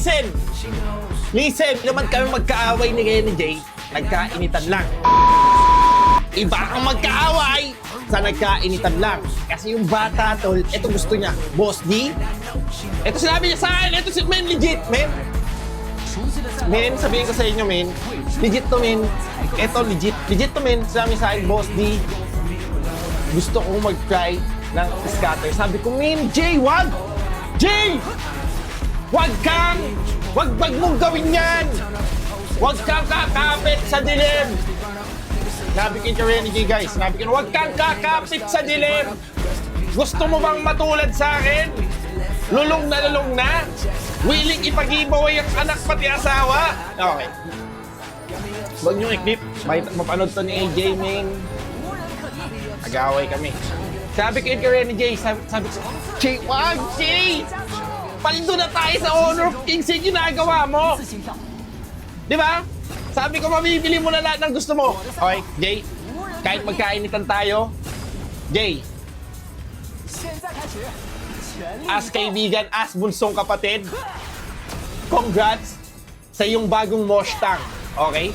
listen! Listen! Naman kami magkaaway ni Renny J, nagkainitan lang. Iba ang magkaaway sa nagkainitan lang. Kasi yung bata, tol, ito gusto niya. Boss D, ito sinabi niya sa akin, ito si men, legit, men. Men, sabihin ko sa inyo, men. Legit to, men. Ito, legit. Legit to, men. Sabi sa akin, Boss D, gusto kong mag-try ng scatter. Sabi ko, men, Jay, wag! Jay! Wag mong gawin yan! Wag kang kakapit sa dilim! Sabi ko kay Renny J, guys. Sabi ko, wag kang kakapit sa dilim! Gusto mo bang matulad sa akin? Lulong na? Willing ipag-giveaway ang anak pati asawa? Okay. Huwag niyong i-clip. Mapanood to ni AJ, men. Nag-away kami. Sabi ko kay Renny J, sabi ko, Jay, wag, Jay! Paldo na tayo sa Honor of Kings yung ginagawa mo! Di ba? Sabi ko, mabibili mo na lahat ng gusto mo. Okay, Jay, kahit magkainitan tayo, Jay, as kaibigan, as bunsong kapatid, congrats sa iyong bagong Mustang. Okay?